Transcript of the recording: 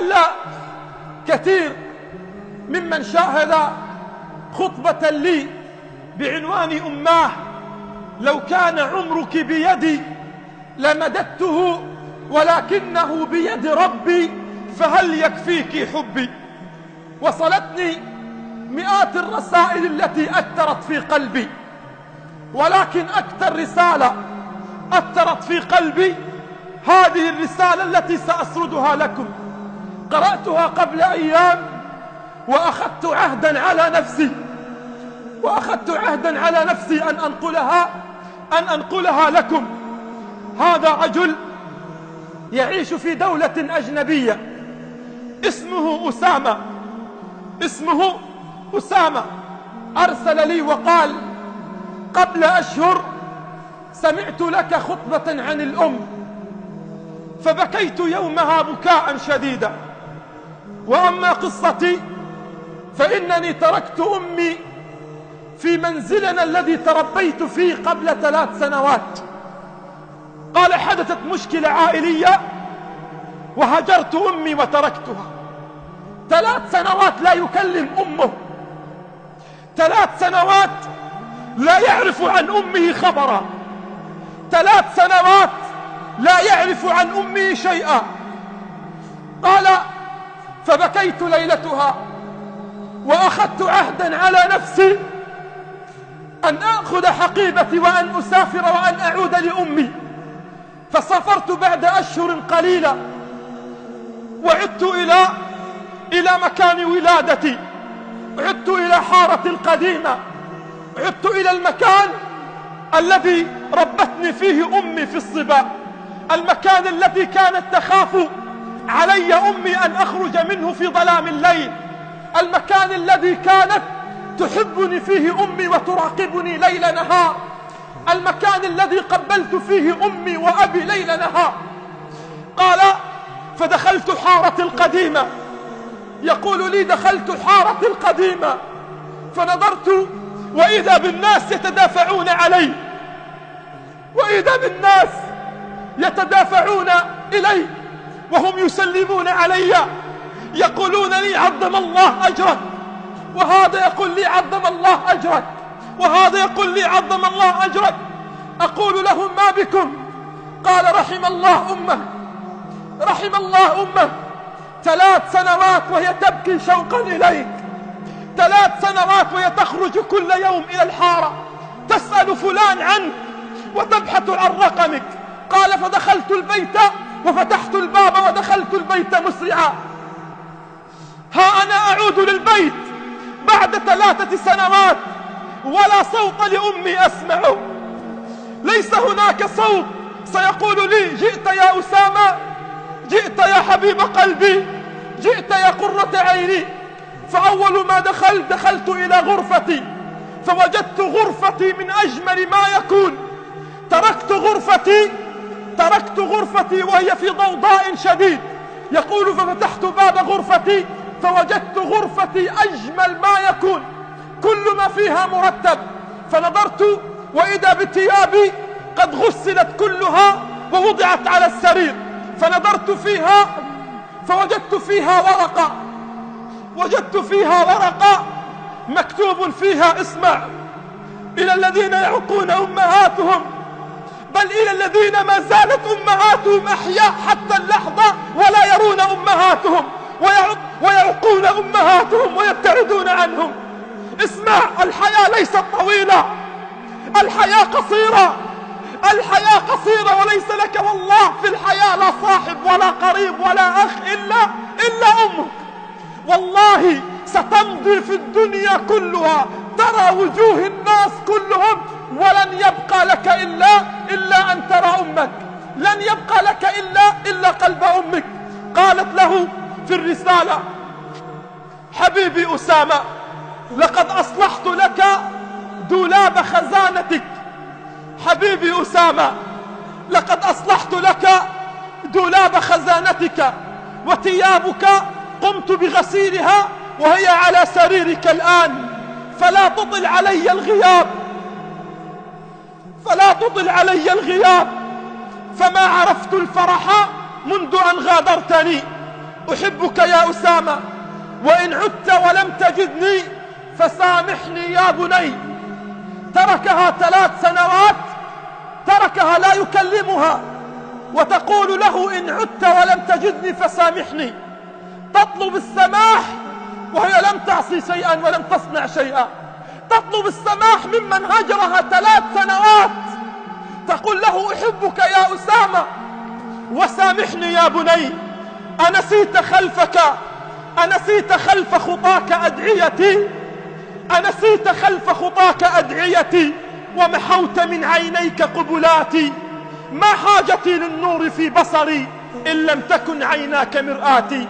ولعل كثير ممن شاهد خطبة لي بعنوان أماه لو كان عمرك بيدي لمددته ولكنه بيد ربي فهل يكفيك حبي. وصلتني مئات الرسائل التي أثرت في قلبي، ولكن أكثر رسالة أثرت في قلبي هذه الرسالة التي سأسردها لكم. قرأتها قبل أيام وأخذت عهدا على نفسي أن أنقلها لكم. هذا رجل يعيش في دولة أجنبية اسمه أسامة. أرسل لي وقال: قبل أشهر سمعت لك خطبة عن الأم فبكيت يومها بكاء شديدا، وأما قصتي فإنني تركت أمي في منزلنا الذي تربيت فيه قبل 3 سنوات. قال: حدثت مشكلة عائلية وهجرت أمي وتركتها. 3 سنوات لا يكلم أمه، 3 سنوات لا يعرف عن أمه خبرا، 3 سنوات لا يعرف عن أمه شيئا. قال: فبكيت ليلتها وأخذت عهدا على نفسي أن أخذ حقيبتي وأن أسافر وأن أعود لأمي. فسافرت بعد أشهر قليلة وعدت إلى مكان ولادتي، عدت إلى حارتي القديمة، عدت إلى المكان الذي ربتني فيه أمي في الصبا، المكان الذي كانت تخاف علي أمي أن أخرج منه في ظلام الليل، المكان الذي كانت تحبني فيه أمي وتراقبني ليل نهار، المكان الذي قبلت فيه أمي وأبي ليل نهار. قال: فدخلت حارتي القديمة. يقول لي: دخلت حارتي القديمة فنظرت وإذا بالناس يتدافعون علي، وإذا بالناس يتدافعون إلي وهم يسلمون علي، يقولون لي: عظم الله أجرك، وهذا يقول لي: عظم الله أجرك، وهذا يقول لي: عظم الله أجرك. أقول لهم: ما بكم؟ قال: رحم الله أمه، رحم الله أمه. 3 سنوات وهي تبكي شوقا إليك، 3 سنوات وهي تخرج كل يوم إلى الحارة تسأل فلان عنك وتبحث عن رقمك. قال: فدخلت البيت وفتحت الباب ودخلت البيت مسرعا. ها أنا أعود للبيت بعد 3 سنوات ولا صوت لأمي أسمعه، ليس هناك صوت سيقول لي: جئت يا أسامة، جئت يا حبيب قلبي، جئت يا قرة عيني. فأول ما دخلت إلى غرفتي فوجدت غرفتي من أجمل ما يكون. تركت غرفتي وهي في ضوضاء شديد. يقول: ففتحت باب غرفتي فوجدت غرفتي أجمل ما يكون، كل ما فيها مرتب. فنظرت وإذا بثيابي قد غسلت كلها ووضعت على السرير. فنظرت فيها فوجدت فيها ورقة مكتوب فيها: اسمع، إلى الذين يعقون أمهاتهم، بل إلى الذين ما زالت أمهاتهم أحياء حتى اللحظة ولا يرون أمهاتهم ويعقون أمهاتهم ويبتعدون عنهم. اسمع، الحياة ليست طويلة، الحياة قصيرة، الحياة قصيرة، وليس لك والله في الحياة لا صاحب ولا قريب ولا أخ إلا أمك. والله ستمضي في الدنيا كلها ترى وجوه الناس كلهم ولن يبقى لك إلا أن ترى أمك، لن يبقى لك إلا قلب أمك. قالت له في الرسالة: حبيبي أسامة، لقد أصلحت لك دولاب خزانتك. حبيبي أسامة، لقد أصلحت لك دولاب خزانتك، وثيابك قمت بغسيلها وهي على سريرك الآن، فلا تطل علي الغياب، فما عرفت الفرح منذ أن غادرتني. أحبك يا أسامة، وإن عدت ولم تجدني فسامحني يا بني. تركها 3 سنوات، تركها لا يكلمها، وتقول له إن عدت ولم تجدني فسامحني. تطلب السماح وهي لم تعصي شيئا ولم تصنع شيئا، تطلب السماح ممن هجرها 3 سنوات. تقول له أحبك يا أسامة وسامحني يا بني. أنسيت خلفك، أنسيت خلف خطاك أدعيتي، أنسيت خلف خطاك أدعيتي، ومحوت من عينيك قبلاتي. ما حاجتي للنور في بصري إن لم تكن عيناك مرآتي.